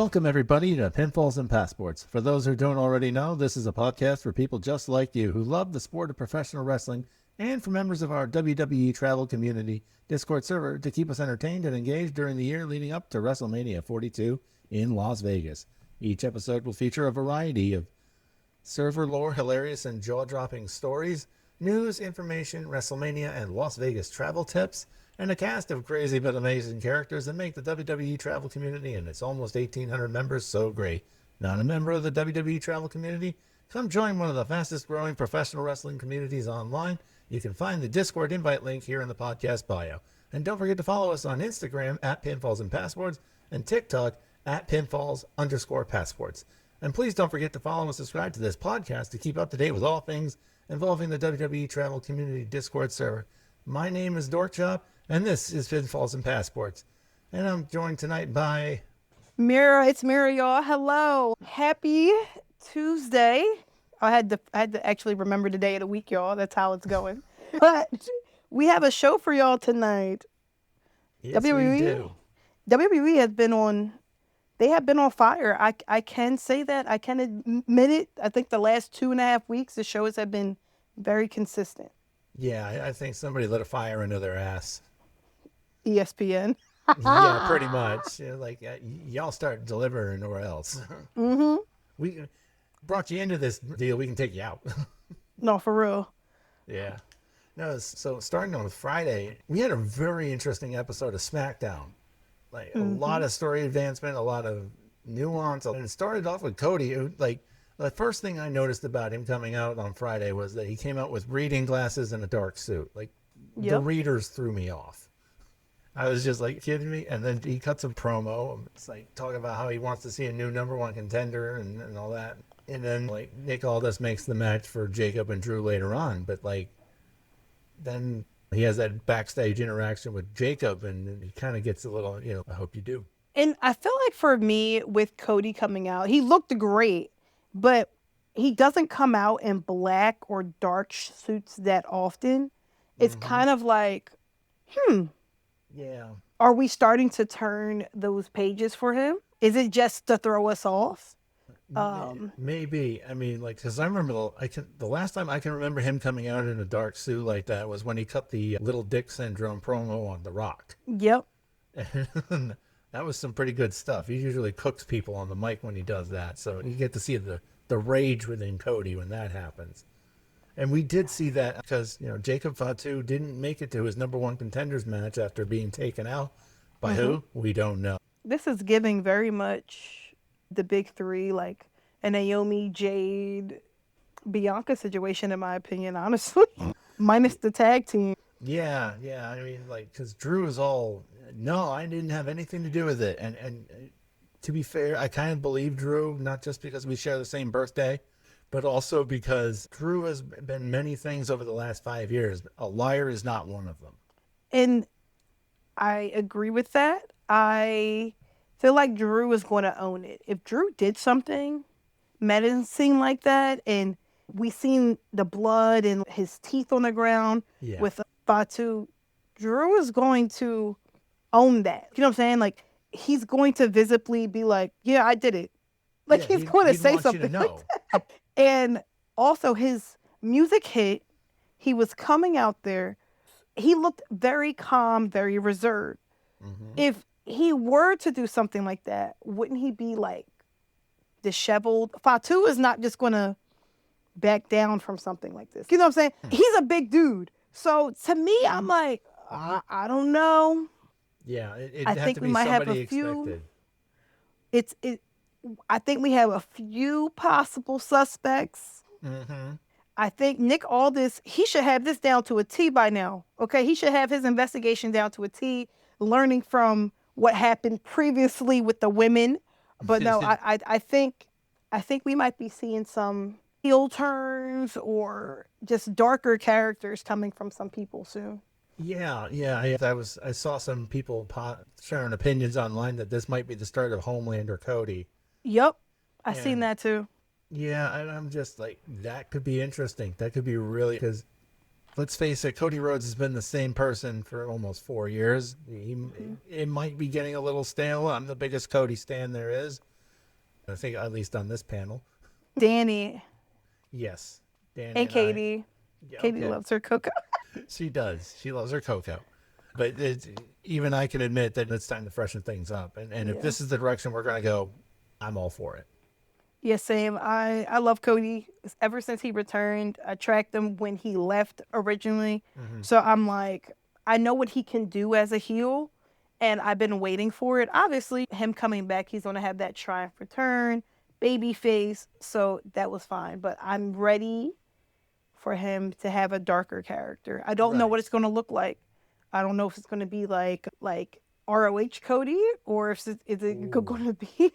Welcome, everybody, to Pitfalls and Passports. For those who don't already know, this is a podcast for people just like you who love the sport of professional wrestling and for members of our WWE travel community Discord server to keep us entertained and engaged during the year leading up to WrestleMania 42 in Las Vegas. Each episode will feature a variety of server lore, hilarious and jaw-dropping stories, news, information, WrestleMania and Las Vegas travel tips, and a cast of crazy but amazing characters that make the WWE travel community and its almost 1,800 members so great. Not a member of the WWE travel community? Come join one of the fastest growing professional wrestling communities online. You can find the Discord invite link here in the podcast bio. And don't forget to follow us on Instagram at Pitfalls and Passports and TikTok at Pitfalls_Passports. And please don't forget to follow and subscribe to this podcast to keep up to date with all things involving the WWE travel community Discord server. My name is Dorkchop, and this is Pitfalls and Passports. And I'm joined tonight by Mirah. It's Mirah, y'all. Hello. Happy Tuesday. I had to actually remember the day of the week, y'all. That's how it's going. But we have a show for y'all tonight. Yes, we do. WWE has been on, they have been on fire. I can say that. I can admit it. I think the last 2.5 weeks, the shows have been very consistent. Yeah, I think somebody lit a fire into their ass. ESPN. Yeah, pretty much. Y'all start delivering or else. Mm-hmm. We brought you into this deal. We can take you out. No, for real. Yeah. No, so starting on Friday, we had a very interesting episode of Smackdown. A lot of story advancement, a lot of nuance. And it started off with Cody, who, the first thing I noticed about him coming out on Friday was that he came out with reading glasses and a dark suit. The readers threw me off. I was just kidding me? And then he cuts a promo. It's talking about how he wants to see a new #1 contender and all that. And then Nick Aldis makes the match for Jacob and Drew later on. But then he has that backstage interaction with Jacob and he kind of gets a little, I hope you do. And I feel like for me, with Cody coming out, he looked great, but he doesn't come out in black or dark suits that often. It's kind of yeah. Are we starting to turn those pages for him? Is it just to throw us off? Maybe. I mean, because I remember the last time I can remember him coming out in a dark suit like that was when he cut the Little Dick Syndrome promo on The Rock. Yep. And that was some pretty good stuff. He usually cooks people on the mic when he does that. So you get to see the rage within Cody when that happens. And we did see that because, Jacob Fatu didn't make it to his #1 contenders match after being taken out. By who? We don't know. This is giving very much the big three, a Naomi, Jade, Bianca situation, in my opinion, honestly. Minus the tag team. Yeah. I mean, because Drew is all, no, I didn't have anything to do with it. And to be fair, I kind of believe Drew, not just because we share the same birthday, but also because Drew has been many things over the last 5 years. A liar is not one of them. And I agree with that. I feel like Drew is going to own it. If Drew did something menacing like that, and we seen the blood and his teeth on the ground with Fatu, Drew is going to own that. You know what I'm saying? He's going to visibly be like, yeah, I did it. He's going to say something like that. And also his music hit. He was coming out there. He looked very calm, very reserved. If he were to do something like that, wouldn't he be disheveled? Fatu is not just going to back down from something like this. You know what I'm saying? He's a big dude. So to me, I'm I don't know. Yeah, I think we might have a few. I think we have a few possible suspects. I think Nick Aldis, he should have this down to a T by now. Okay, he should have his investigation down to a T, learning from what happened previously with the women. But no, I think we might be seeing some heel turns or just darker characters coming from some people soon. Yeah. I saw some people sharing opinions online that this might be the start of Homelander Cody. Yep, I seen that too. Yeah, and I'm just that could be interesting. That could be really, because let's face it, Cody Rhodes has been the same person for almost 4 years. It might be getting a little stale. I'm the biggest Cody stan there is. I think at least on this panel. Danny Yes. Danny and and I. Katie. Yeah, Katie okay. loves her cocoa. She does. She loves her cocoa. But even I can admit that it's time to freshen things up. And if Yeah. this is the direction we're going to go, I'm all for it. Yeah, same. I love Cody. Ever since he returned, I tracked him when he left originally. Mm-hmm. So I'm like, I know what he can do as a heel, and I've been waiting for it. Obviously, him coming back, he's going to have that triumph return, baby face. So that was fine. But I'm ready for him to have a darker character. I don't know Right. what it's going to look like. I don't know if it's going to be like ROH Cody, or if is it Ooh. going to be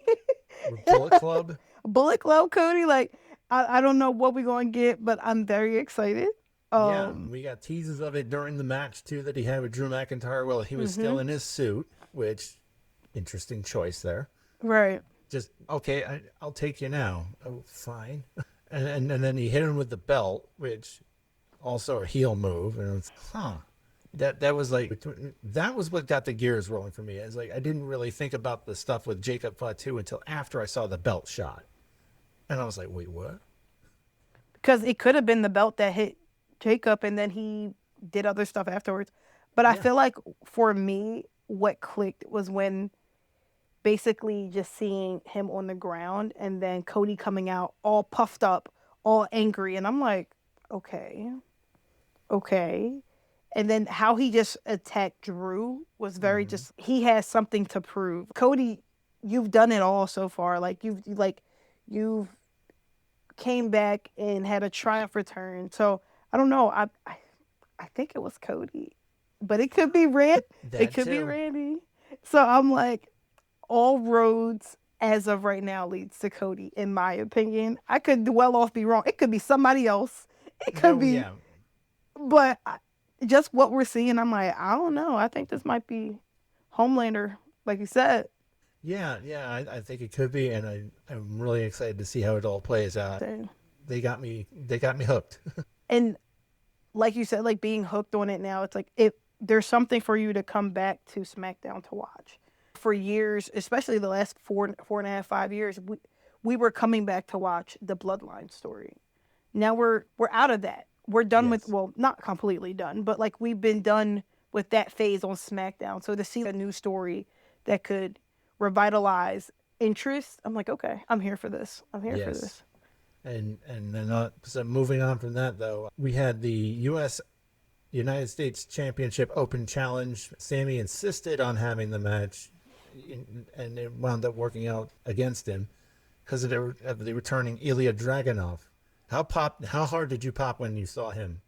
Bullet Club. Bullet Club Cody. Like I don't know what we're going to get, but I'm very excited. Yeah, Um, we got teases of it during the match too that he had with Drew McIntyre while he was still mhm, in his suit, which interesting choice there. right. Just okay, I'll take you now. Oh, fine. And then he hit him with the belt, which also a heel move, and it's that was like that was what got the gears rolling for me. It's like I didn't really think about the stuff with Jacob Fatu until after I saw the belt shot, and I was like, wait, what? Because it could have been the belt that hit Jacob, and then he did other stuff afterwards. But I Yeah. feel like for me, what clicked was when basically just seeing him on the ground and then Cody coming out all puffed up, all angry. And I'm like, okay, okay. And then how he just attacked Drew was very Mm-hmm. just, he has something to prove. Cody, you've done it all so far. You've came back and had a triumph return. So I don't know. I think it was Cody, but it could be Rand. It That could be too. Randy. So I'm like, all roads as of right now leads to Cody, in my opinion. I could well off be wrong. It could be somebody else. It could No, be, yeah, but just what we're seeing, I'm like, I don't know. I think this might be Homelander, like you said. yeah. I think it could be, and I'm really excited to see how it all plays out. They got me hooked. And like you said, like being hooked on it now, it's like if there's something for you to come back to SmackDown to watch. For years, especially the last 4.5, 5 years, we were coming back to watch the Bloodline story. Now we're out of that. We're done with, Yes. well, not completely done, but like we've been done with that phase on SmackDown. So to see a new story that could revitalize interest, I'm like, okay, I'm here for this. I'm here for Yes. this. And then so moving on from that though, we had the United States Championship Open Challenge. Sammy insisted on having the match, and it wound up working out against him because of the returning Ilya Dragunov. How hard did you pop when you saw him?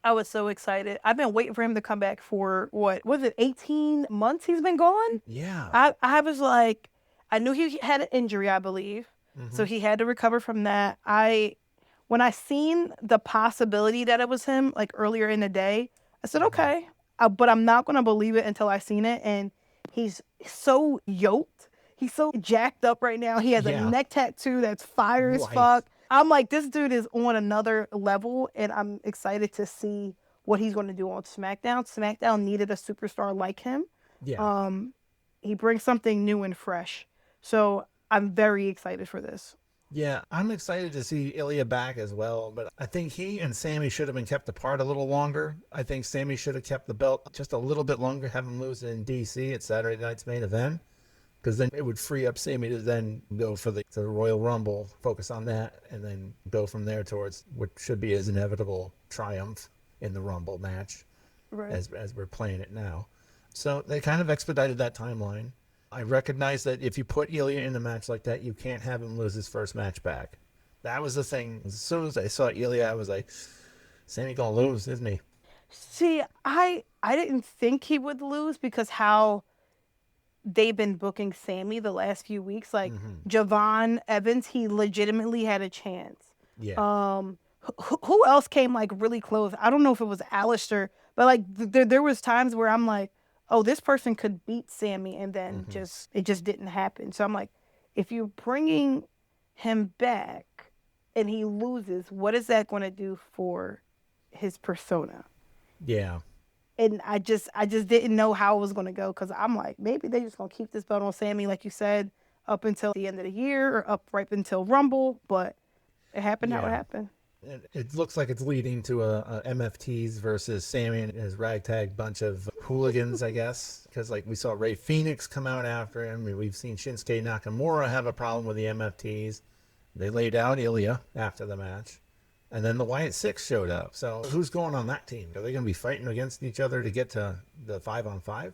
I was so excited. I've been waiting for him to come back for what was it, 18 months he's been gone? Yeah. I was like, I knew he had an injury, I believe. Mm-hmm. So he had to recover from that. When I seen the possibility that it was him, like earlier in the day, I said, Mm-hmm. okay. But I'm not going to believe it until I seen it. And he's so yoked. He's so jacked up right now. He has a Yeah. neck tattoo that's fire as Right. fuck. I'm like, this dude is on another level, and I'm excited to see what he's going to do on SmackDown. SmackDown needed a superstar like him. Yeah. Um, he brings something new and fresh. So I'm very excited for this. Yeah, I'm excited to see Ilya back as well, but I think he and Sammy should have been kept apart a little longer. I think Sammy should have kept the belt just a little bit longer, have him lose it in DC at Saturday night's main event, because then it would free up Sammy to then go for the Royal Rumble, focus on that, and then go from there towards what should be his inevitable triumph in the Rumble match, Right. as we're playing it now. So they kind of expedited that timeline. I recognize that if you put Ilya in a match like that, you can't have him lose his first match back. That was the thing. As soon as I saw Ilya, I was like, Sammy gonna lose, isn't he? See, I didn't think he would lose because how they've been booking Sammy the last few weeks. Like Mm-hmm. Javon Evans, he legitimately had a chance. Yeah. Who else came like really close? I don't know if it was Alistair, but like there was times where I'm like, oh, this person could beat Sammy, and then Mm-hmm. just it just didn't happen. So I'm like, if you're bringing him back and he loses, what is that going to do for his persona? Yeah. And I just didn't know how it was going to go because I'm like, maybe they just going to keep this belt on Sammy, like you said. up until the end of the year or up right until Rumble, but it happened how it happened. It looks like it's leading to a MFTs versus Sammy and his ragtag bunch of hooligans, I guess. Because like we saw Ray Phoenix come out after him. We've seen Shinsuke Nakamura have a problem with the MFTs. They laid out Ilya after the match. And then the Wyatt Six showed up. So who's going on that team? Are they going to be fighting against each other to get to the 5-on-5?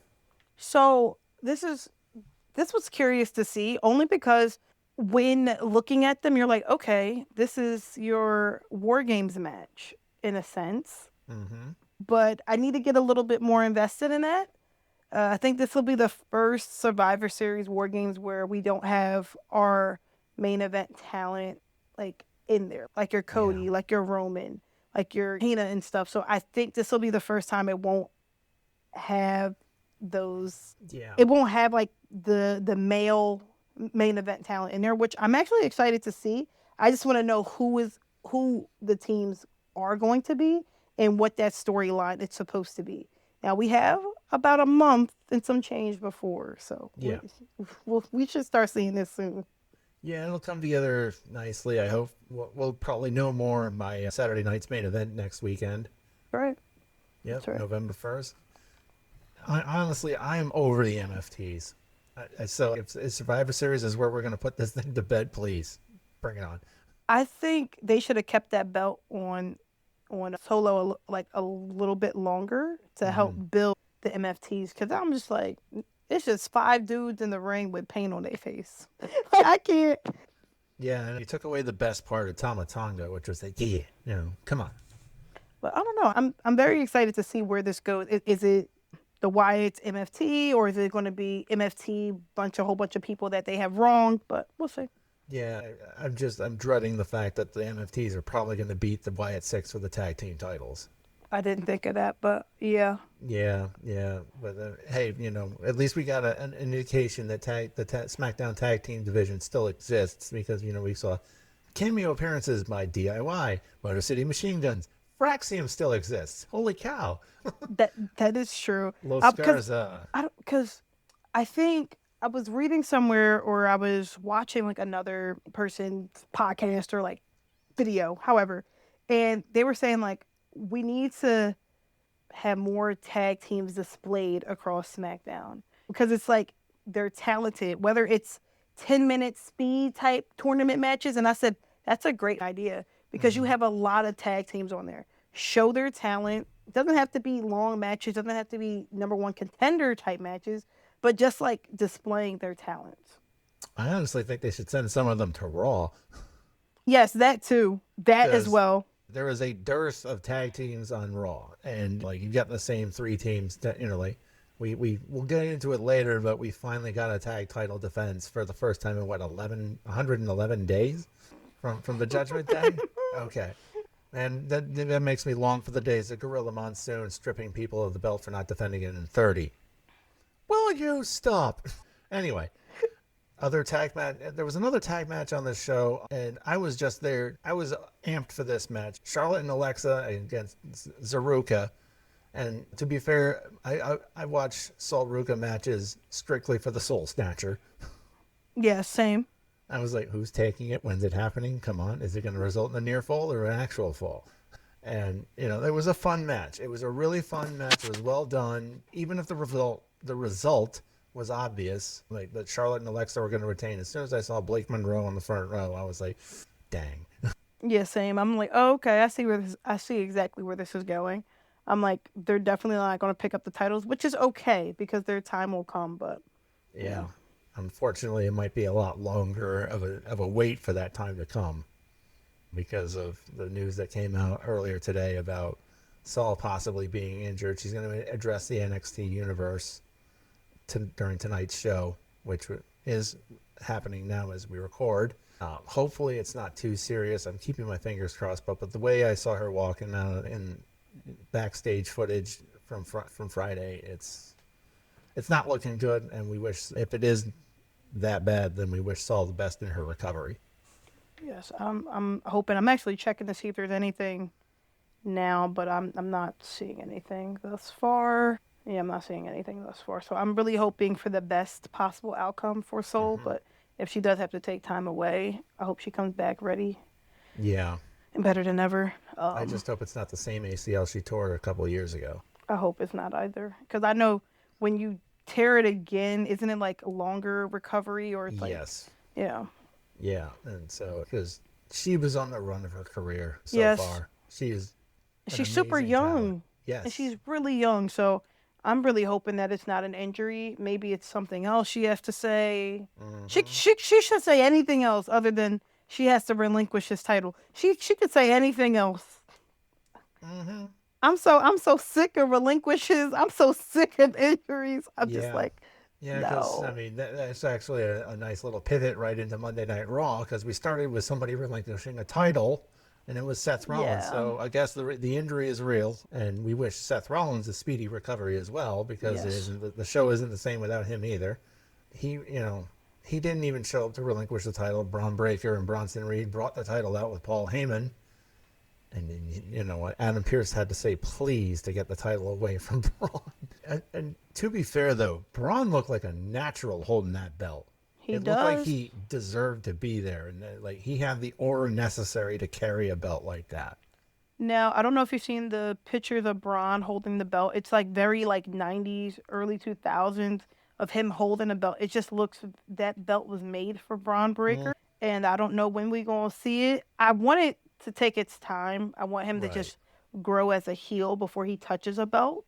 So this was curious to see, only because when looking at them, you're like, okay, this is your War Games match in a sense. Mm-hmm. But I need to get a little bit more invested in that. I think this will be the first Survivor Series War Games where we don't have our main event talent like in there, like your Cody, like your Roman, like your Hina and stuff. So I think this will be the first time it won't have those. Yeah. It won't have like the male main event talent in there, which I'm actually excited to see. I just want to know who the teams are going to be and what that storyline is supposed to be. Now we have about a month and some change before, so we should start seeing this soon. Yeah, it'll come together nicely. I hope we'll probably know more by Saturday night's main event next weekend. Right. Yep, right. November 1st. Honestly, I am over the MFTs. So if Survivor Series is where we're going to put this thing to bed, please bring it on. I think they should have kept that belt on Solo like a little bit longer to help build the MFTs, because I'm just like, it's just 5 dudes in the ring with paint on their face. I can't. Yeah, and you took away the best part of Tama Tonga, which was like, come on. But I don't know. I'm very excited to see where this goes. Is it the Wyatt's MFT, or is it going to be MFT a whole bunch of people that they have wronged? But we'll see. Yeah, I'm dreading the fact that the MFTs are probably going to beat the Wyatt Six for the tag team titles. I didn't think of that, but yeah. Yeah. But hey, at least we got an indication that the SmackDown tag team division still exists, because we saw cameo appearances by DIY, Motor City Machine Guns. Fraxium still exists. Holy cow! that is true. Los Garza. Because I think I was reading somewhere, or I was watching like another person's podcast or like video, however, and they were saying like, we need to have more tag teams displayed across SmackDown, because it's like they're talented, whether it's 10-minute speed type tournament matches. And I said, that's a great idea, because you have a lot of tag teams on there. Show their talent. It doesn't have to be long matches. Doesn't have to be number one contender type matches, but just like displaying their talents. I honestly think they should send some of them to Raw. Yes, that too. That as well. There is a dearth of tag teams on Raw, and like you've got the same 3 teams that we'll get into it later, but we finally got a tag title defense for the first time in 111 days from the Judgment Day. Okay. And that makes me long for the days of Gorilla Monsoon stripping people of the belt for not defending it in 30. Will you stop? Anyway, other tag match. There was another tag match on this show, and I was just there. I was amped for this match. Charlotte and Alexa against Zaruka. And to be fair, I watch Sol Ruka matches strictly for the Soul Snatcher. Yeah, same. I was like, who's taking it? When's it happening? Come on. Is it going to result in a near fall or an actual fall? And, it was a fun match. It was a really fun match. It was well done. Even if the result was obvious, like that Charlotte and Alexa were going to retain. As soon as I saw Blake Monroe on the front row, I was like, dang. Yeah, same. I'm like, oh, okay, I see exactly where this is going. I'm like, they're definitely not going to pick up the titles, which is okay, because their time will come, but. Yeah. Unfortunately, it might be a lot longer of a wait for that time to come, because of the news that came out earlier today about Saul possibly being injured. She's going to address the NXT universe during tonight's show, which is happening now as we record. Hopefully, it's not too serious. I'm keeping my fingers crossed, but the way I saw her walking out in backstage footage from Friday, it's not looking good, and we wish, if it is that bad, then we wish Saul the best in her recovery. Yes, I'm hoping. I'm actually checking to see if there's anything now, but I'm not seeing anything thus far. Yeah, I'm not seeing anything thus far. So I'm really hoping for the best possible outcome for Soul, but if she does have to take time away, I hope she comes back ready Yeah. and better than ever. I just hope it's not the same ACL she tore a couple of years ago. I hope it's not either, because I know when you tear it again, isn't it like a longer recovery, or it's like, Yes. yeah, Yeah. And so, because she was on the run of her career so yes, far. She is an she's super amazing talent. young, and Yes. she's really young, so I'm really hoping that it's not an injury. Maybe it's something else she has to say. Mm-hmm. She should say anything else other than she has to relinquish his title. She could say anything else. Mm-hmm. I'm so sick of relinquishes. I'm so sick of injuries. I'm just Yeah. like, Yeah, because I no. mean that's actually a nice little pivot right into Monday Night Raw, because we started with somebody relinquishing a title, and it was Seth Rollins. Yeah. So I guess the injury is real, and we wish Seth Rollins a speedy recovery as well, because it Yes. isn't the show isn't the same without him either. He didn't even show up to relinquish the title. Braun Breaker and Bronson Reed brought the title out with Paul Heyman. And you know what? Adam Pearce had to say please to get the title away from Braun. And to be fair, though, Braun looked like a natural holding that belt. He It looked like does. he deserved to be there, and like he had the aura necessary to carry a belt like that. Now, I don't know if you've seen the pictures of Braun holding the belt. It's like very like 90s, early 2000s of him holding a belt. It just looks, that belt was made for Braun Mm, Breaker. And I don't know when we going to see it. I want it to take its time. I want him to right. just grow as a heel before he touches a belt.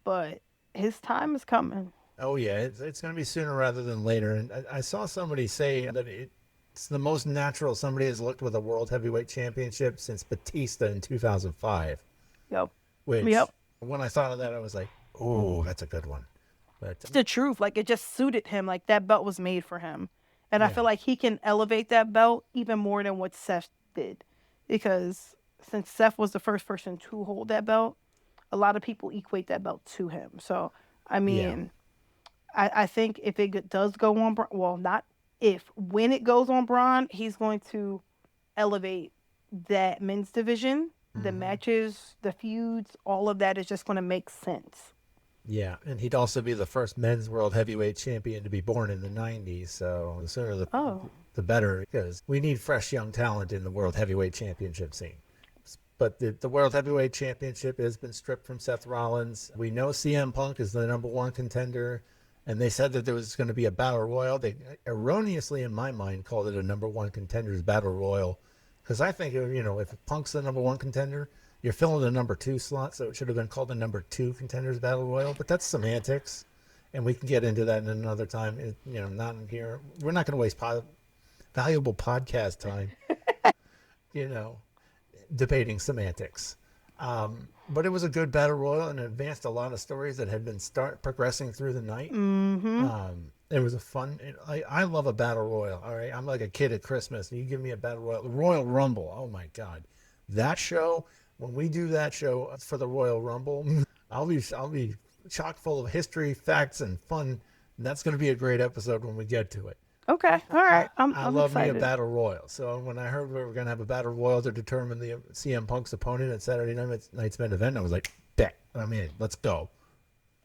But his time is coming. Oh yeah, it's going to be sooner rather than later. And I saw somebody say that it's the most natural somebody has looked with a world heavyweight championship since Batista in 2005. Yep. Which, Yep. when I thought of that, I was like, oh, that's a good one. But It's the truth. Like, it just suited him. Like, that belt was made for him. And I yeah, feel like he can elevate that belt even more than what Seth did. Because since Seth was the first person to hold that belt, a lot of people equate that belt to him. So, I yeah, mean, I think if does go on, well, not if, when it goes on Braun, he's going to elevate that men's division. The hmm, matches, the feuds, all of that is just going to make sense. yeah. And he'd also be the first men's world heavyweight champion to be born in the 90s. So the sooner Oh, the better, because we need fresh young talent in the world heavyweight championship scene. But the World Heavyweight Championship has been stripped from Seth Rollins. We know CM Punk is the number one contender, and they said that there was going to be a battle royal. They erroneously, in my mind, called it a number one contenders battle royal, because I think if Punk's the number one contender, you're filling the number two slot, so it should have been called the number two contenders battle royal. But that's semantics, and we can get into that in another time. Not in here. We're not going to waste valuable podcast time. You know, debating semantics. But it was a good battle royal and advanced a lot of stories that had been progressing through the night. mm-hmm. It was a fun. I love a battle royal. All right, I'm like a kid at Christmas. And you give me a battle royal, the Royal Rumble. Oh my God, that show. When we do that show for the Royal Rumble, I'll be chock full of history, facts, and fun. That's going to be a great episode when we get to it. Okay. All I, right. I I'm love me a excited. battle royal. So when I heard we were going to have a battle royal to determine the CM Punk's opponent at Saturday night's main event, I was like, bet. I mean, let's go.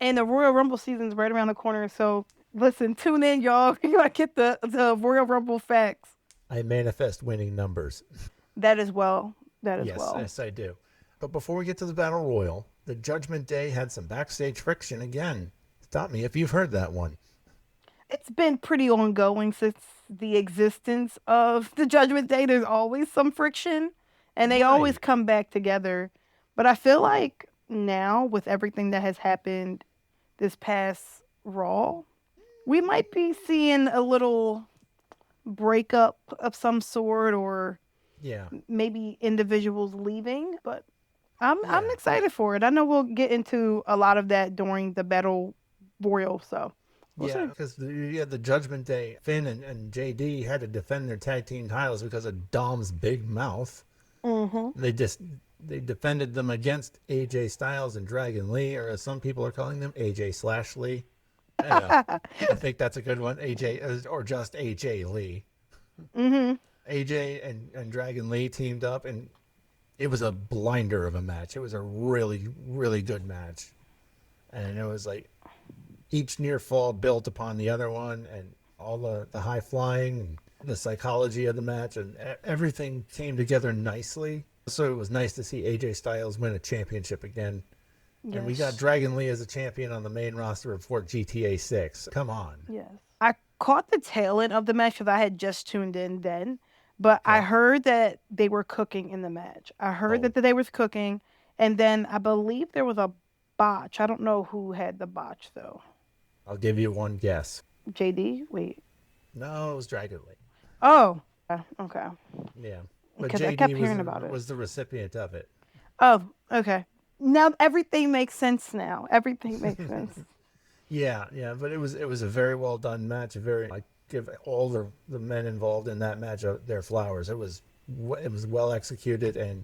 And the Royal Rumble season's right around the corner. So listen, tune in, y'all. You gotta get the Royal Rumble facts. I manifest winning numbers. That as well. That as Yes, well. yes, I do. But before we get to the battle royal, the Judgment Day had some backstage friction again. Stop me if you've heard that one. It's been pretty ongoing since the existence of the Judgment Day. There's always some friction, and they always Right. come back together. But I feel like now, with everything that has happened this past Raw, we might be seeing a little breakup of some sort, or Yeah. maybe individuals leaving. But I'm Yeah. excited for it. I know we'll get into a lot of that during the battle royal, so we'll Yeah, see. because you had the Judgment Day. Finn and JD had to defend their tag team titles because of Dom's big mouth. Mm-hmm. They defended them against AJ Styles and Dragon Lee, or as some people are calling them, AJ slash Lee. I know. I think that's a good one. AJ or just AJ Lee. Mm-hmm. AJ and Dragon Lee teamed up, and it was a blinder of a match. It was a really, really good match. And it was like each near fall built upon the other one. And all the high flying, the psychology of the match, and everything came together nicely. So it was nice to see AJ Styles win a championship again. Yes. And we got Dragon Lee as a champion on the main roster of Fort GTA 6. Come on. Yes. I caught the tail end of the match because I had just tuned in then. But I heard that they were cooking in the match. I heard that they was cooking. And then I believe there was a botch. I don't know who had the botch, though. I'll give you one guess. JD? Wait. No, it was Dragon Lee. Oh, okay. Yeah. But Because JD I kept hearing about it. was the recipient of it. Oh, okay. Now everything makes sense now. Everything makes sense. Yeah, but it was a very well done match. I give all the men involved in that match their flowers. It was well executed, and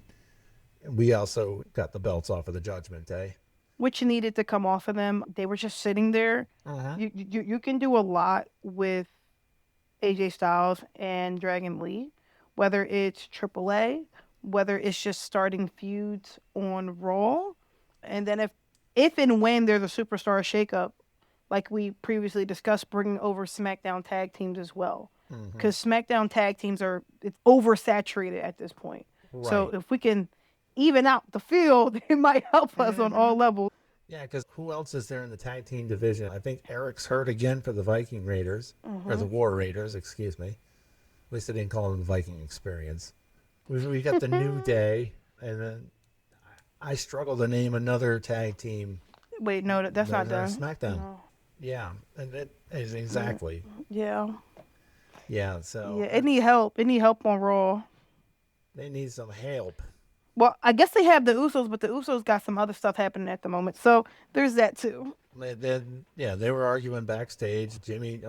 we also got the belts off of the Judgment Day. Which needed to come off of them. They were just sitting there. You can do a lot with AJ Styles and Dragon Lee, whether it's AAA, whether it's just starting feuds on Raw, and then if and when there's a superstar shakeup, like we previously discussed, bringing over SmackDown tag teams as well, because SmackDown tag teams it's oversaturated at this point. Right. So if we can even out the field, it might help us on all levels. Yeah, because who else is there in the tag team division? I think Eric's hurt again for the Viking Raiders, or the War Raiders, excuse me. At least I didn't call them the Viking Experience. We got the New Day, and then I struggle to name another tag team. Wait, no, that's not done. SmackDown. No. Yeah, and it is exactly. Yeah. Yeah, so. Yeah, it need help. It need help on Raw. They need some help. Well, I guess they have the Usos, but the Usos got some other stuff happening at the moment. So there's that too. They were arguing backstage. Jimmy,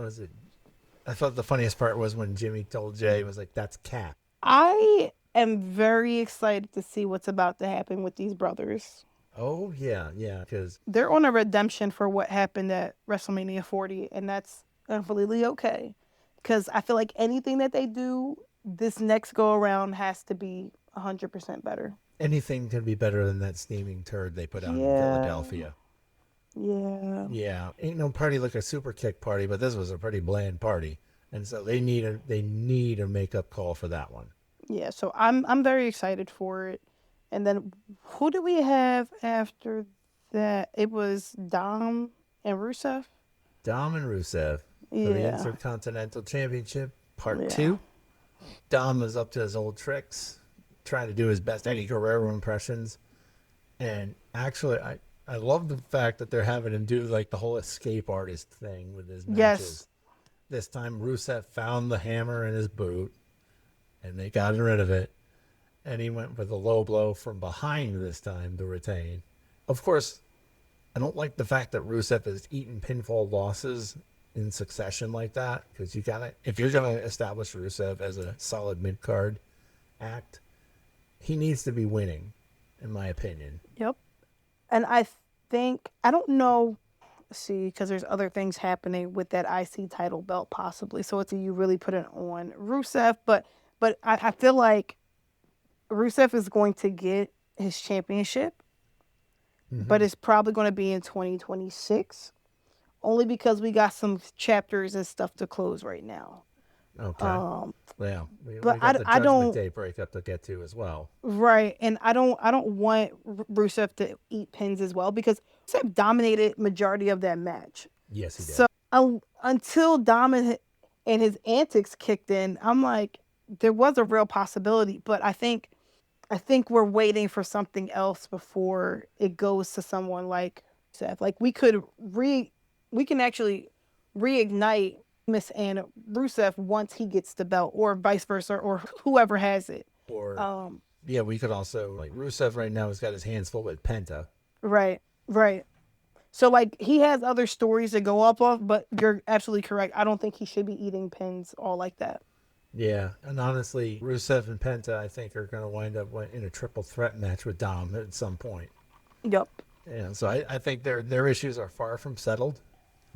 I thought the funniest part was when Jimmy told Jay, was like, that's Cap. I am very excited to see what's about to happen with these brothers. Oh, yeah, because they're on a redemption for what happened at WrestleMania 40, and that's completely okay. Because I feel like anything that they do this next go around has to be 100% better. Anything can be better than that steaming turd they put out in Philadelphia. Yeah. Yeah. Ain't no party like a super kick party, but this was a pretty bland party. And so they need a makeup call for that one. Yeah, so I'm very excited for it. And then who do we have after that? It was Dom and Rusev. Dom and Rusev for the Intercontinental Championship, Part 2. Dom was up to his old tricks, trying to do his best Eddie Guerrero impressions. And actually, I love the fact that they're having him do like the whole escape artist thing with his matches. Yes. This time, Rusev found the hammer in his boot, and they got rid of it. And he went with a low blow from behind this time to retain. Of course, I don't like the fact that Rusev has eaten pinfall losses in succession like that, because if you're gonna establish Rusev as a solid mid-card act, he needs to be winning, in my opinion. Yep. And I don't know, because there's other things happening with that IC title belt possibly, so it's you really put it on Rusev, but I feel like Rusev is going to get his championship, but it's probably going to be in 2026, only because we got some chapters and stuff to close right now. Okay. Yeah. We but got the Judgment Day breakup to get to as well. Right, and I don't want Rusev to eat pins as well, because Rusev dominated majority of that match. Yes, he did. So until Dom and his antics kicked in, I'm like, there was a real possibility, but I think we're waiting for something else before it goes to someone like Seth. Like we can actually reignite Miss Anna Rusev once he gets the belt, or vice versa, or whoever has it. Or we could also, like, Rusev right now has got his hands full with Penta. Right. So like he has other stories to go off of, but you're absolutely correct. I don't think he should be eating pins all like that. Yeah, and honestly, Rusev and Penta, I think, are going to wind up in a triple threat match with Dom at some point. Yep. Yeah, so I think their issues are far from settled,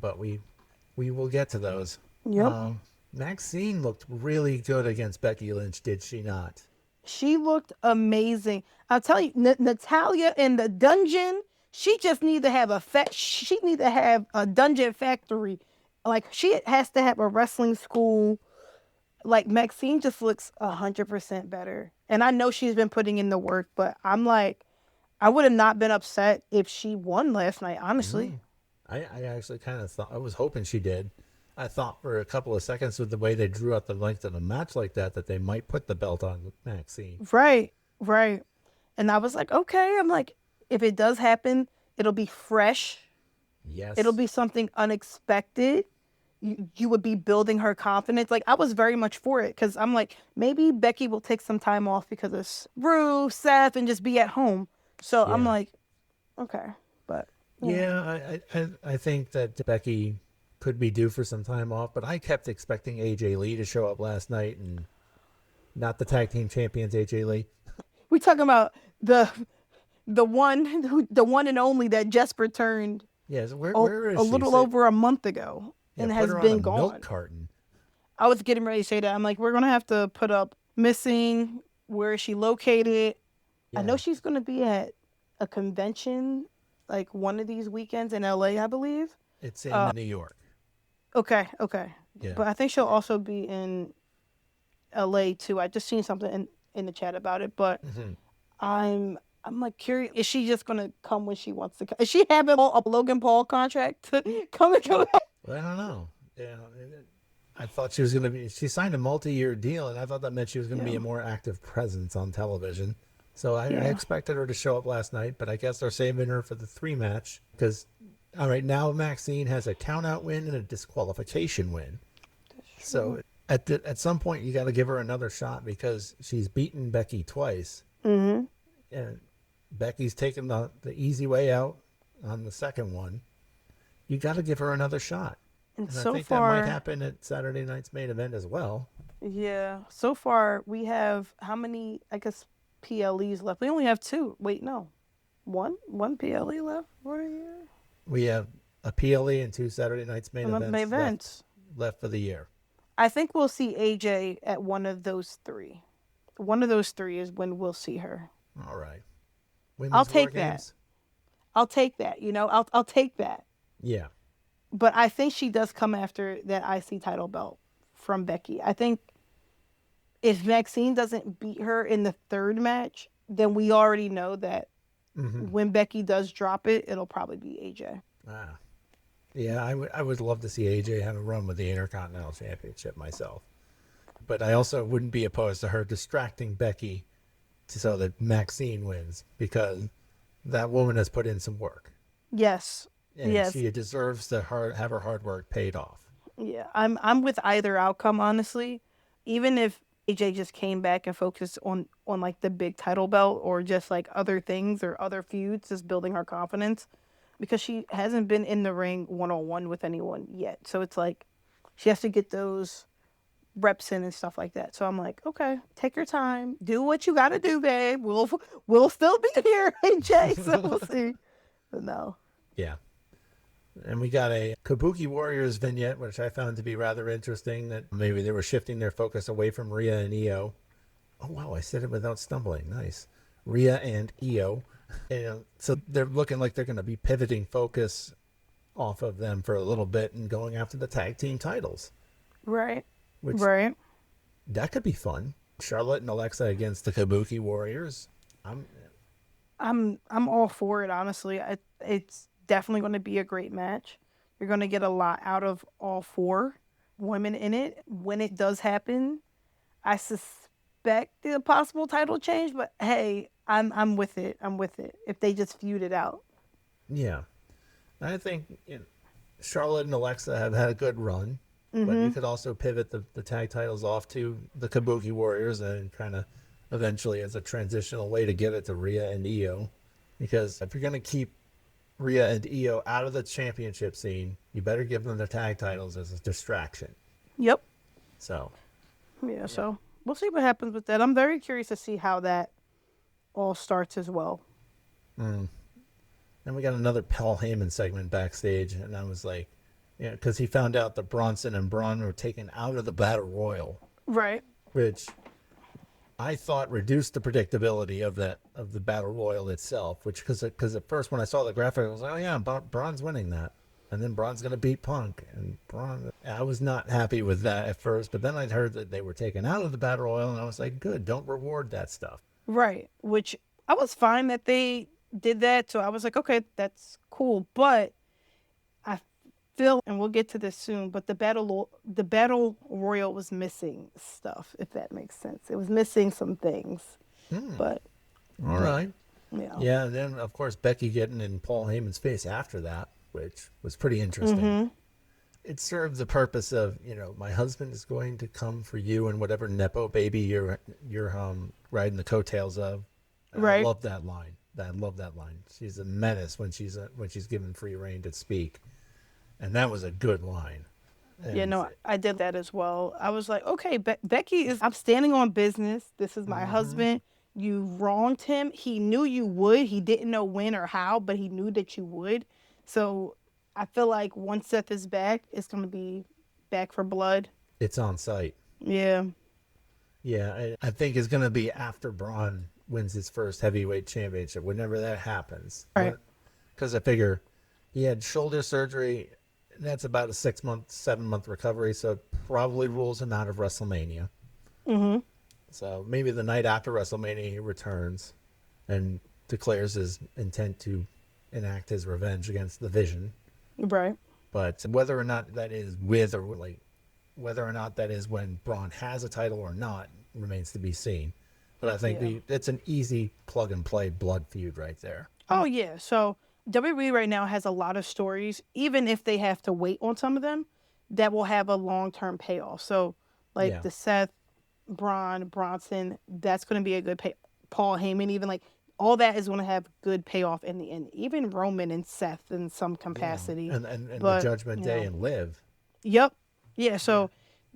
but we will get to those. Yep. Maxine looked really good against Becky Lynch, did she not? She looked amazing. I'll tell you, Natalya in the dungeon, she just need to have a dungeon factory Like, she has to have a wrestling school. Like, Maxine just looks 100% better. And I know she's been putting in the work, but I'm like, I would have not been upset if she won last night, honestly. Mm. I actually kind of thought, I was hoping she did. I thought for a couple of seconds with the way they drew out the length of the match like that they might put the belt on Maxine. Right, right. And I was like, okay. I'm like, if it does happen, it'll be fresh. It'll Yes. be something unexpected. You would be building her confidence. Like, I was very much for it because I'm like, maybe Becky will take some time off because of Rue, Seth, and just be at home. So I'm Yeah. like, okay. But yeah. Yeah, I think that Becky could be due for some time off, but I kept expecting AJ Lee to show up last night and not the tag team champions AJ Lee. We talking about the one and only that just returned Yes, where a is she? little Say, over a month ago yeah, and put has her on a been milk gone. carton. I was getting ready to say that. I'm like, we're gonna have to put up missing. Where is she located? I know Yeah, she's gonna be at a convention like one of these weekends in LA, I believe. it's in New York. Okay, okay. Yeah. But I think she'll also be in LA too. I just seen something in the chat about it. But Hmm. I'm like curious. Is she just gonna come when she wants to come? Is she having a Logan Paul contract to come and come? Well, I don't know. Yeah, I thought she was going to be. She signed a multi-year deal, and I thought that meant she was going to be Yeah, a more active presence on television. So I yeah. expected her to show up last night, but I guess they're saving her for the 3 match because, all right, now Maxine has a count-out win and a disqualification win. True. So at some point you got to give her another shot because she's beaten Becky twice, Mm-hmm. and Becky's taken the easy way out on the second one. You got to give her another shot. And And I so think that might far, happen at Saturday night's main event as well. yeah. So far, we have how many? I guess PLEs left. We only have two. Wait, no, one PLE left for the year. We have a PLE and two Saturday night's main And the main events left events. left for the year. I think we'll see AJ at one of those three. One of those three is when we'll see her. All right. I'll Women's War take that. Games? I'll take that. I'll take that. Yeah. But I think she does come after that IC title belt from Becky. I think if Maxine doesn't beat her in the third match, then we already know that Mm-hmm. when Becky does drop it, it'll probably be AJ. Ah. Yeah, I would love to see AJ have a run with the Intercontinental Championship myself. But I also wouldn't be opposed to her distracting Becky so that Maxine wins because that woman has put in some work. Yes. And Yes. she deserves to have her hard work paid off. Yeah. I'm with either outcome, honestly. Even if AJ just came back and focused on like the big title belt or just like other things or other feuds, just building her confidence. Because she hasn't been in the ring one on one with anyone yet. So it's like she has to get those reps in and stuff like that. So I'm like, okay, take your time, do what you got to do, babe. We'll still be here, AJ. So we'll see. But no, Yeah. And we got a Kabuki Warriors vignette, which I found to be rather interesting, that maybe they were shifting their focus away from Rhea and Io. Oh, wow, I said it without stumbling. Nice. Rhea and Io. And so they're looking like they're going to be pivoting focus off of them for a little bit and going after the tag team titles, right, which right. that could be fun. Charlotte and Alexa against the Kabuki Warriors. I'm I'm all for it. Honestly, it's definitely going to be a great match. You're going to get a lot out of all four women in it when it does happen. I suspect a possible title change, but hey, I'm with it. I'm with it. If they just feud it out. yeah. I think Charlotte and Alexa have had a good run, but you Mm-hmm. could also pivot the tag titles off to the Kabuki Warriors and kind of eventually as a transitional way to get it to Rhea and Io. Because if you're going to keep Rhea and Io out of the championship scene, you better give them the tag titles as a distraction. Yep. So, Yeah. yeah. So we'll see what happens with that. I'm very curious to see how that all starts as well. Mm. Then we got another Paul Heyman segment backstage, and I was like, yeah, because he found out that Bronson and Braun were taken out of the Battle Royal, Right. which I thought reduced the predictability of the Battle Royal itself. Which because at first when I saw the graphic, I was like, oh yeah, Braun's winning that. And then Braun's going to beat Punk. And Braun, I was not happy with that at first, but then I'd heard that they were taken out of the Battle Royal, and I was like, good, don't reward that stuff. Right. Which I was fine that they did that. So I was like, okay, that's cool. But I feel, and we'll get to this soon, but the battle royal was missing stuff, if that makes sense. It was missing some things. But all right. Yeah. Yeah, and then of course Becky getting in Paul Heyman's face after that, which was pretty interesting. It served the purpose of, my husband is going to come for you and whatever nepo baby you're riding the coattails of. And Right. I love that line. I love that line. She's a menace when she's given free reign to speak, and that was a good line. And Yeah, no, I did that as well. I was like, okay, Becky is, I'm standing on business. This is my husband. You wronged him. He knew you would. He didn't know when or how, but he knew that you would. So I feel like once Seth is back, it's going to be back for blood. it's on site. Yeah. Yeah, I think it's going to be after Braun wins his first heavyweight championship, whenever that happens. Right. Because I figure he had shoulder surgery. That's about a 7-month recovery, so it probably rules him out of WrestleMania. So maybe the night after WrestleMania he returns and declares his intent to enact his revenge against the Vision. Right. But whether or not that is whether or not that is when Braun has a title or not remains to be seen. But I think it's an easy plug and play blood feud right there. Oh, yeah. So WWE right now has a lot of stories, even if they have to wait on some of them, that will have a long-term payoff. So like the Seth, Braun, Bronson, that's going to be a good pay. Paul Heyman, even like all that is going to have good payoff in the end. Even Roman and Seth in some capacity. And the Judgment Day and Liv. Yep. Yeah. So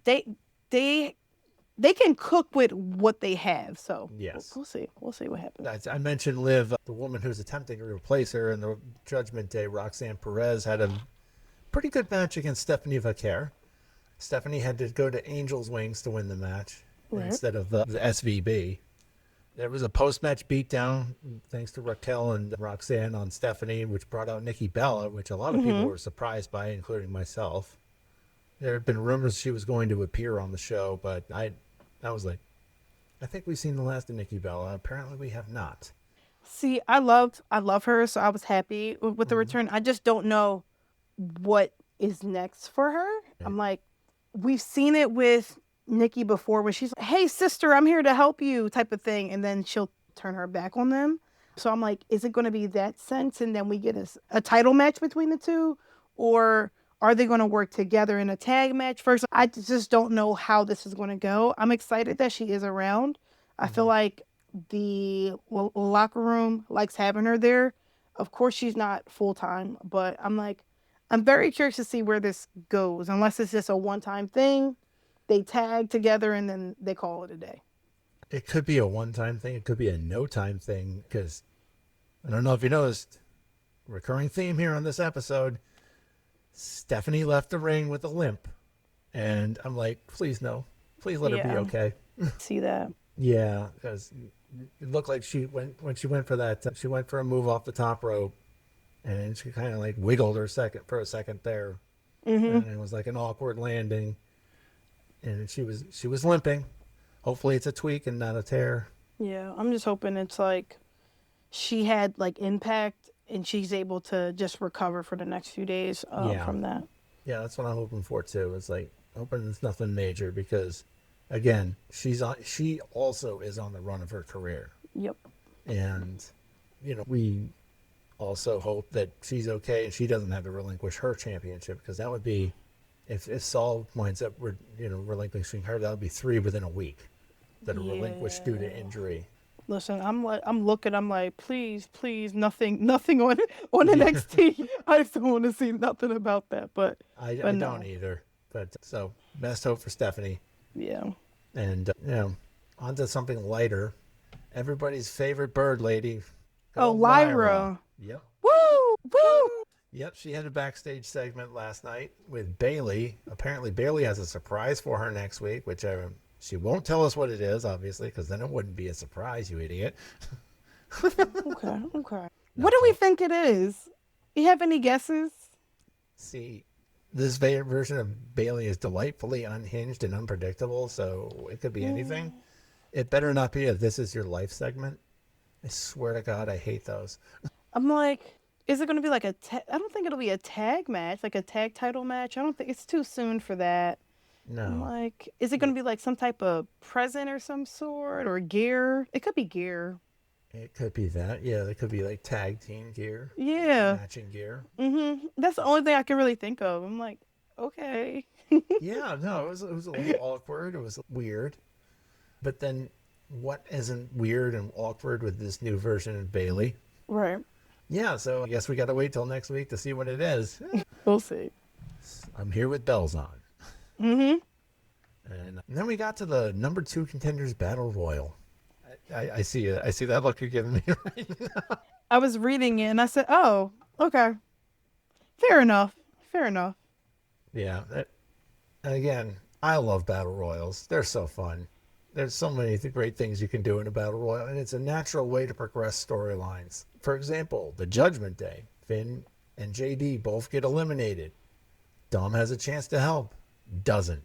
they can cook with what they have. So yes, we'll see. We'll see what happens. I mentioned Liv, the woman who's attempting to replace her in the Judgment Day. Roxanne Perez had a pretty good match against Stephanie Vaquer. Stephanie had to go to Angel's Wings to win the match instead of the SVB. There was a post-match beatdown thanks to Raquel and Roxanne on Stephanie, which brought out Nikki Bella, which a lot of people were surprised by, including myself. There have been rumors she was going to appear on the show, but I was like, I think we've seen the last of Nikki Bella. Apparently we have not. See, I love her, so I was happy with the return. I just don't know what is next for her. I'm like, we've seen it with Nikki before where she's like, hey, sister, I'm here to help you type of thing. And then she'll turn her back on them. So I'm like, is it going to be that sense? And then we get a title match between the two? Or are they going to work together in a tag match first? I just don't know how this is going to go. I'm excited that she is around. I feel like the locker room likes having her there. Of course, she's not full-time, but I'm very curious to see where this goes. Unless it's just a one-time thing, they tag together and then they call it a day. It could be a one-time thing. It could be a no-time thing because I don't know if you noticed, recurring theme here on this episode, Stephanie left the ring with a limp. And I'm like, please no. Please let her be okay. See that. Yeah, because it looked like when she went for that, she went for a move off the top rope, and she kind of like wiggled for a second there, and it was like an awkward landing, and she was limping. Hopefully, it's a tweak and not a tear. Yeah, I'm just hoping it's like she had like impact and she's able to just recover for the next few days from that. Yeah, that's what I'm hoping for too. It's like hoping it's nothing major because, again, she also is on the run of her career. Yep. And, we also hope that she's okay and she doesn't have to relinquish her championship because that would be, if Saul winds up, relinquishing her, that would be 3 within a week that are relinquished due to injury. Listen, I'm like, please, nothing on NXT. I just don't want to see nothing about that. But I don't either. But so best hope for Stephanie. Yeah. And on to something lighter. Everybody's favorite bird lady. Lyra. Yep. Woo! Yep, she had a backstage segment last night with Bayley. Apparently, Bayley has a surprise for her next week, which she won't tell us what it is, obviously, because then it wouldn't be a surprise, you idiot. Okay. What do we think it is? You have any guesses? See, this version of Bailey is delightfully unhinged and unpredictable, so it could be anything. It better not be a "This Is Your Life" segment. I swear to God, I hate those. I'm like, is it going to be like I don't think it'll be a tag match, like a tag title match. I don't think it's too soon for that. I'm No, like, is it going to be like some type of present or some sort or gear? It could be gear. it could be that. Yeah, it could be like tag team gear, Yeah. matching gear. That's the only thing I can really think of. I'm like, okay. Yeah, no, it was a little awkward. It was weird. But then, what isn't weird and awkward with this new version of Bailey? Right. Yeah, so I guess we got to wait till next week to see what it is. We'll see. I'm here with bells on. Mm-hmm. And then we got to the number 2 contenders battle royal. I see it. I see that look you're giving me right now. I was reading it and I said, oh, okay. Fair enough. Fair enough. Yeah. Again, I love battle royals. They're so fun. There's so many great things you can do in a battle royal, and it's a natural way to progress storylines. For example, the Judgment Day. Finn and JD both get eliminated. Dom has a chance to help. Doesn't.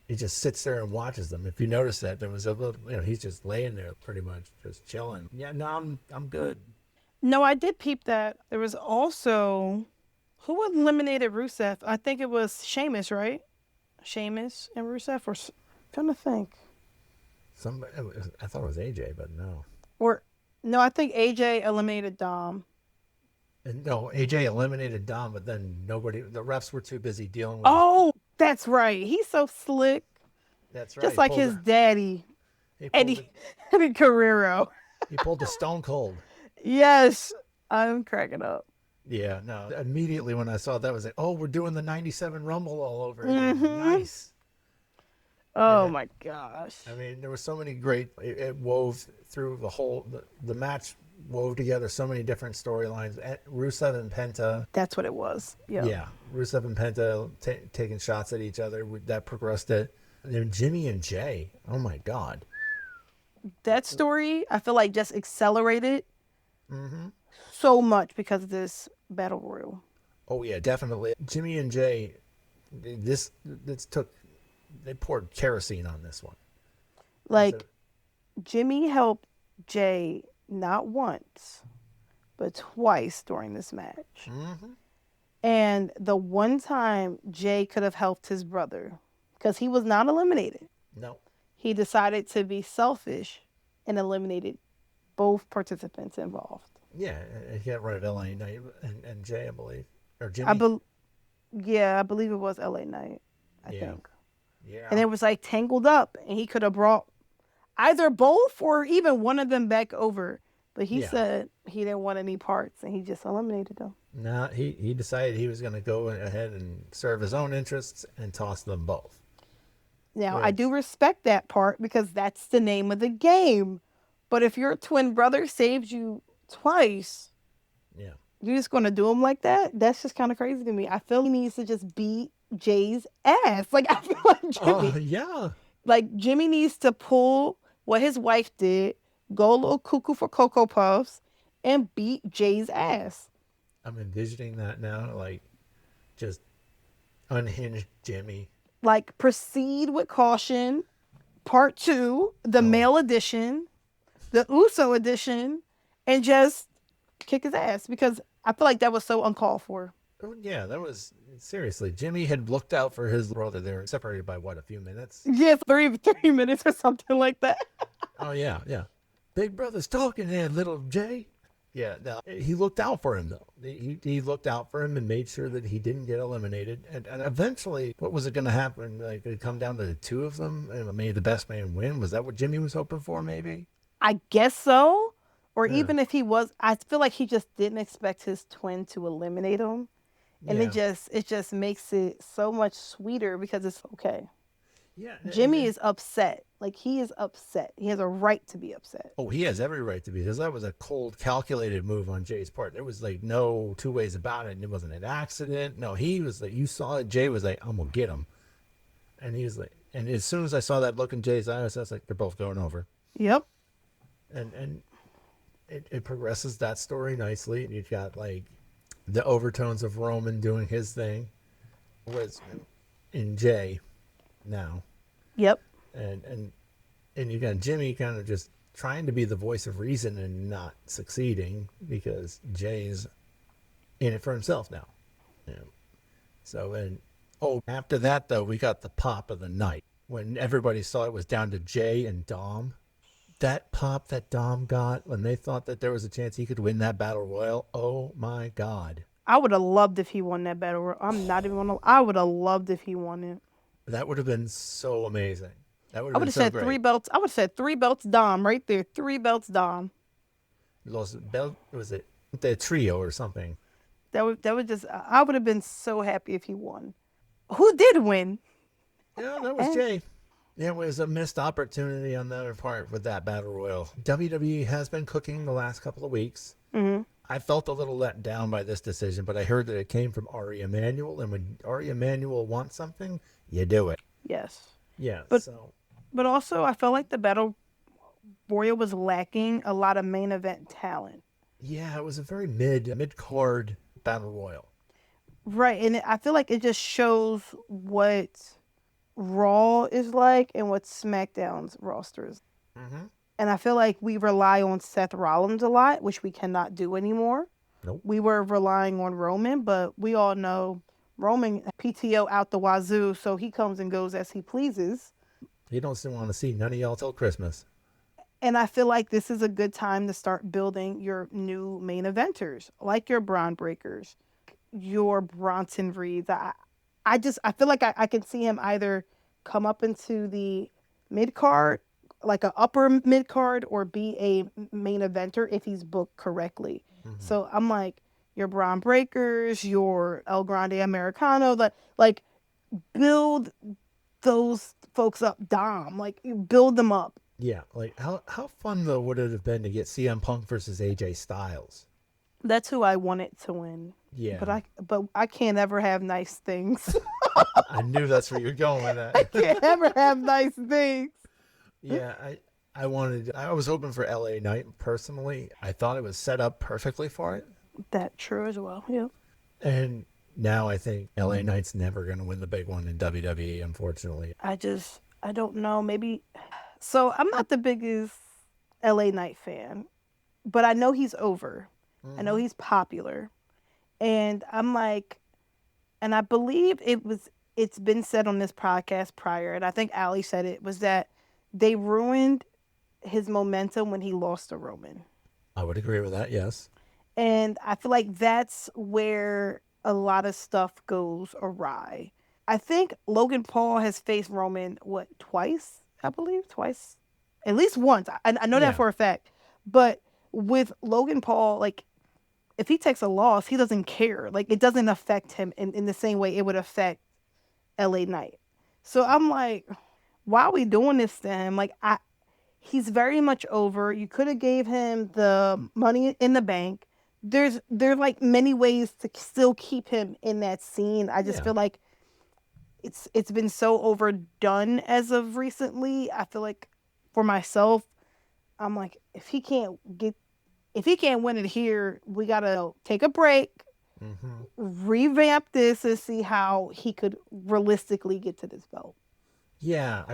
He just sits there and watches them. If you notice that, there was a little, he's just laying there pretty much, just chilling. Yeah, no, I'm good. No, I did peep that. There was also who eliminated Rusev? I think it was Sheamus, right? Sheamus and Rusev, trying to think. Somebody, I thought it was AJ, but no. Or no, I think AJ eliminated Dom. And no, AJ eliminated Dom, but then the refs were too busy dealing with. Oh, that's right. He's so slick. That's right. Just like his daddy, Eddie Guerrero. He pulled the Stone Cold. Yes, I'm cracking up. Yeah, no. Immediately when I saw that, I was like, oh, we're doing the 97 Rumble all over again. Nice. Oh my gosh. I mean, there were so many great, it wove through the match wove together so many different storylines. Rusev and Penta. That's what it was. Yeah. Yeah. Rusev and Penta taking shots at each other. That progressed it. And then Jimmy and Jay. Oh my God. That story, I feel like just accelerated so much because of this battle royal. Oh yeah, definitely. Jimmy and Jay, they poured kerosene on this one. Like, Jimmy helped Jay not once, but twice during this match. And the one time Jay could have helped his brother, because he was not eliminated. No. He decided to be selfish and eliminated both participants involved. Yeah, he got rid of LA Knight and Jay, I believe. Or Jimmy. I believe it was LA Knight, I think. Yeah. And it was like tangled up, and he could have brought either both or even one of them back over. But he said he didn't want any parts, and he just eliminated them. No, he decided he was going to go ahead and serve his own interests and toss them both. Now, I do respect that part because that's the name of the game. But if your twin brother saves you twice, you're just going to do him like that? That's just kind of crazy to me. I feel he needs to just beat Jay's ass. Like, I feel like Jimmy. Like, Jimmy needs to pull what his wife did, go a little cuckoo for Cocoa Puffs, and beat Jay's ass. I'm envisioning that now, like, just unhinged Jimmy. Like, proceed with caution. Part 2, the male edition, the Uso edition, and just kick his ass, because I feel like that was so uncalled for. Oh, yeah, that was seriously. Jimmy had looked out for his brother. They were separated by what, a few minutes? Yes, 3 minutes or something like that. Oh yeah. Big brother's talking there, little Jay. Yeah, no, he looked out for him though. He looked out for him and made sure that he didn't get eliminated. And eventually, what was it going to happen? Like, it'd come down to the two of them, and may the best man win. Was that what Jimmy was hoping for? Maybe. I guess so. Or even if he was, I feel like he just didn't expect his twin to eliminate him. And it just makes it so much sweeter because it's okay. Yeah. Jimmy is upset. Like, he is upset. He has a right to be upset. Oh, he has every right to be, because that was a cold, calculated move on Jay's part. There was like no two ways about it. And it wasn't an accident. No, he was like, you saw it. Jay was like, I'm gonna get him. And he was like, and as soon as I saw that look in Jay's eyes, I was like, they're both going over. Yep. And it progresses that story nicely. And you've got like the overtones of Roman doing his thing. was in Jay now, Yep. and you got Jimmy kind of just trying to be the voice of reason and not succeeding because Jay's in it for himself now. You know. So and after that though, we got the pop of the night when everybody saw it was down to Jay and Dom. That pop that Dom got when they thought that there was a chance he could win that battle royal. Oh my God. I would have loved if he won that battle royal. I'm not even gonna. I would have loved if he won it. That would have been so amazing. That would I have would been have so said 3 great. belts. I would have said 3 belts Dom right there. 3 belts Dom. Lost belt was it the trio or something? That would just. I would have been so happy if he won. Who did win? Yeah, that was Eh. Jay. It was a missed opportunity on their part with that battle royal. WWE has been cooking the last couple of weeks. Mm-hmm. I felt a little let down by this decision, but I heard that it came from Ari Emanuel, and when Ari Emanuel wants something, you do it. Yes, Yeah, but so also I felt like the battle royal was lacking a lot of main event talent. yeah, it was a very mid card battle royal. Right, and I feel like it just shows what Raw is like and what SmackDown's roster is. Mm-hmm. And I feel like we rely on Seth Rollins a lot, which we cannot do anymore. Nope. We were relying on Roman, but we all know Roman PTO out the wazoo, so he comes and goes as he pleases. You don't still want to see none of y'all till Christmas. And I feel like this is a good time to start building your new main eventers, like your Braun Breakers, your Bronson Reeds. I feel like I can see him either come up into the mid card, like a upper mid card, or be a main eventer if he's booked correctly. Mm-hmm. So I'm like your Braun Breakers, your El Grande Americano, like build those folks up, Dom. Like you build them up. Yeah, like how fun though would it have been to get CM Punk versus AJ Styles? That's who I wanted to win. Yeah, But I can't ever have nice things. I knew that's where you're going with I that. can't ever have nice things. Yeah, I was hoping for LA Knight personally. I thought it was set up perfectly for it. That true as well. Yeah. And now I think LA Knight's never going to win the big one in WWE, unfortunately. I don't know. Maybe. So I'm not the biggest LA Knight fan, but I know he's over. I know Mm-hmm. he's popular. And I'm like, and I believe it's been said on this podcast prior, and I think Ali said it, was that they ruined his momentum when he lost to Roman. I would agree with that, yes. And I feel like that's where a lot of stuff goes awry. I think Logan Paul has faced Roman, what, twice? I believe twice. At least once. I know that Yeah. for a fact. But with Logan Paul, like, if he takes a loss, he doesn't care. Like, it doesn't affect him in the same way it would affect LA Knight. So I'm like, why are we doing this to him? Like, he's very much over. You could have gave him the money in the bank. There are like many ways to still keep him in that scene. I just Yeah. feel like it's been so overdone as of recently. I feel like for myself, I'm like, if he can't win it here, we gotta take a break, Mm-hmm. revamp this, and see how he could realistically get to this belt. Yeah,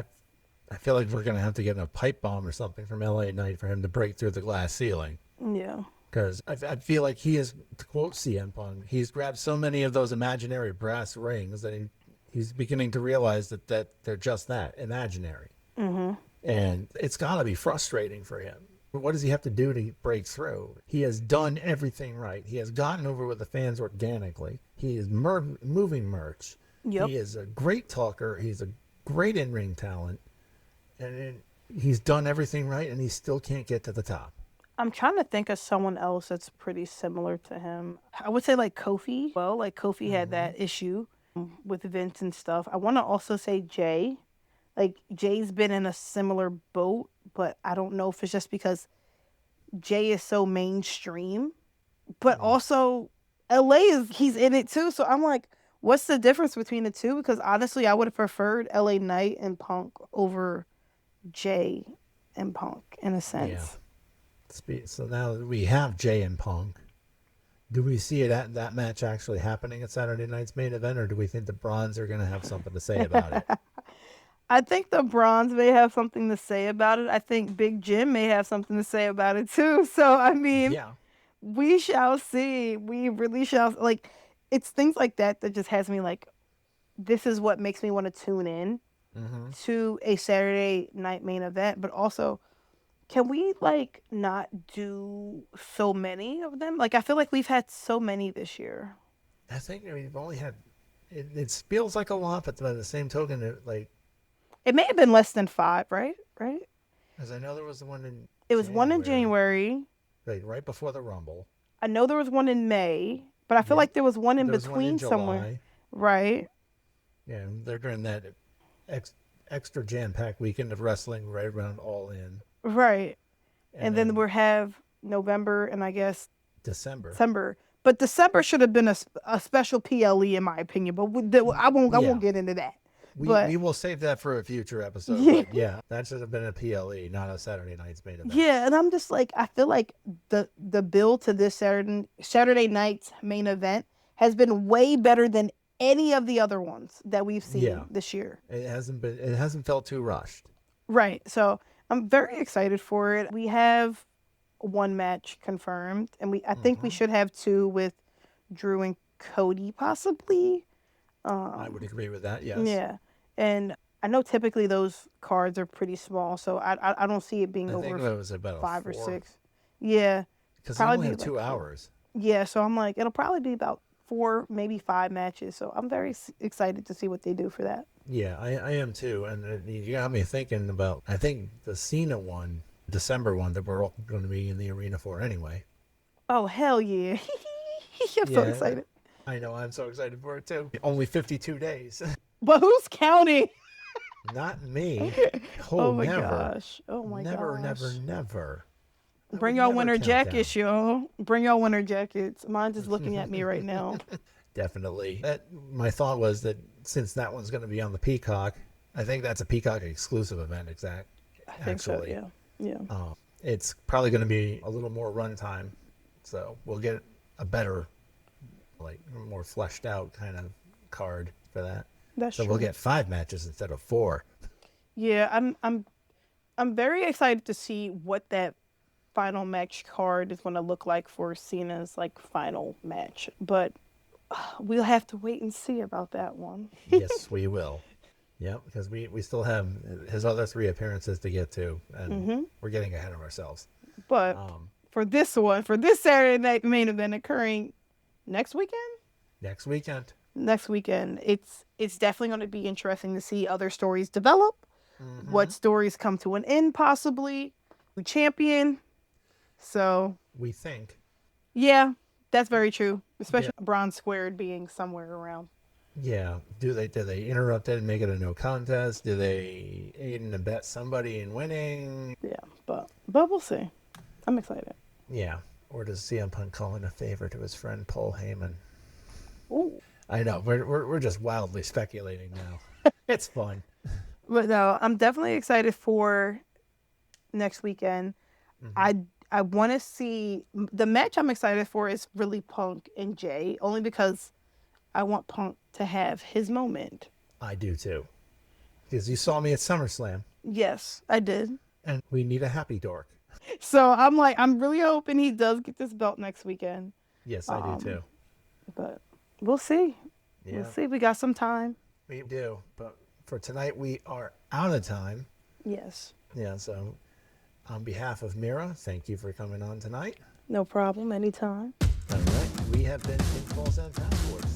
I feel like we're going to have to get a pipe bomb or something from LA Knight for him to break through the glass ceiling. Yeah. Because I feel like he is, to quote CM Punk, he's grabbed so many of those imaginary brass rings that he's beginning to realize that they're just that, imaginary. Mm-hmm. And it's got to be frustrating for him. What does he have to do to break through? He has done everything right. He has gotten over with the fans organically. He is moving merch. Yep. He is a great talker. He's a great in-ring talent. And he's done everything right, and he still can't get to the top. I'm trying to think of someone else that's pretty similar to him. I would say like Kofi. Well, like Kofi had that issue with Vince and stuff. I want to also say Jay. Like Jay's been in a similar boat, but I don't know if it's just because Jay is so mainstream. But also he's in it too. So I'm like, what's the difference between the two? Because honestly, I would have preferred LA Knight and Punk over Jay and Punk in a sense. Yeah. So now that we have Jay and Punk, Do we see it at that match actually happening at Saturday night's main event, or do we think the Bronze are going to have something to say about it? I think the Bronze may have something to say about it. I think Big Jim may have something to say about it too. So, I mean, Yeah. we shall see. We really shall. Like, it's things like that that just has me like, this is what makes me want to tune in Mm-hmm. to a Saturday night main event. But also, can we like not do so many of them? Like, I feel like we've had so many this year. I think we've only had. It feels like a lot, but by the same token, It may have been less than 5, right? Right? as I know there was the one in It was one in January, January. right before the Rumble. I know there was one in May, but I feel Yep. like there was one in There was one in between somewhere. July. Right. Yeah, they're during that extra jam-packed weekend of wrestling right around All In. Right. And And then we have November and I guess December. December. But December should have been a special PLE in my opinion. But I Yeah. won't get into that. We will save that for a future episode. Yeah. But yeah, that should have been a PLE, not a Saturday night's main event. Yeah, and I'm just like, I feel like the build to this Saturday night's main event has been way better than any of the other ones that we've seen this year. It hasn't felt too rushed. Right. So I'm very excited for it. We have one match confirmed, and I think we should have 2 with Drew and Cody possibly. I would agree with that. Yes. Yeah, and I know typically those cards are pretty small, so I don't see it being I think over it was about 5 or 4, 6. Yeah, because they probably only be have like 2 4. hours. Yeah, so I'm like, it'll probably be about 4, maybe 5 matches. So I'm very excited to see what they do for that. Yeah, I am too, and you got me thinking about. I think the Cena one, December one, that we're all going to be in the arena for anyway. Oh hell yeah! I'm so excited. I know, I'm so excited for it too. Only 52 days. But who's counting? Not me. Oh my never. gosh! Oh my never, gosh! never. I Bring would your never winter count down. jackets, y'all. Bring your winter jackets. Mine's just looking at me right now. Definitely. My thought was that since that one's going to be on the Peacock, I think that's a Peacock exclusive event. I think so. Yeah. Yeah. It's probably going to be a little more runtime, so we'll get a better, like more fleshed out kind of card for that. That's So true. we'll get 5 matches instead of 4. Yeah, I'm very excited to see what that final match card is going to look like for Cena's like final match. But we'll have to wait and see about that one. Yes, we will. Yeah, because we still have his other 3 appearances to get to, and we're getting ahead of ourselves. But for this Saturday night main event occurring next weekend, Next weekend. it's definitely going to be interesting to see other stories develop. What stories come to an end, possibly. Who champion. So We think. yeah, that's very true. Especially Bronze Squared being somewhere around. Yeah. Do they interrupt it and make it a no contest? Do they aid and abet somebody in winning? Yeah, but we'll see. I'm excited. Yeah. Or does CM Punk call in a favor to his friend Paul Heyman? Ooh. I know. We're just wildly speculating now. It's fun. But no, I'm definitely excited for next weekend. I want to see the match. I'm excited for is really Punk and Jay, only because I want Punk to have his moment. I do too. Because you saw me at SummerSlam, Yes, I did. and we need a happy dork. So I'm really hoping he does get this belt next weekend. Yes, I do too. But we'll see. Yeah. We'll see. We got some time. We do. But for tonight, we are out of time. Yes. Yeah, so on behalf of Mirah, thank you for coming on tonight. No problem. Anytime. All right. We have been Pitfalls and Passports.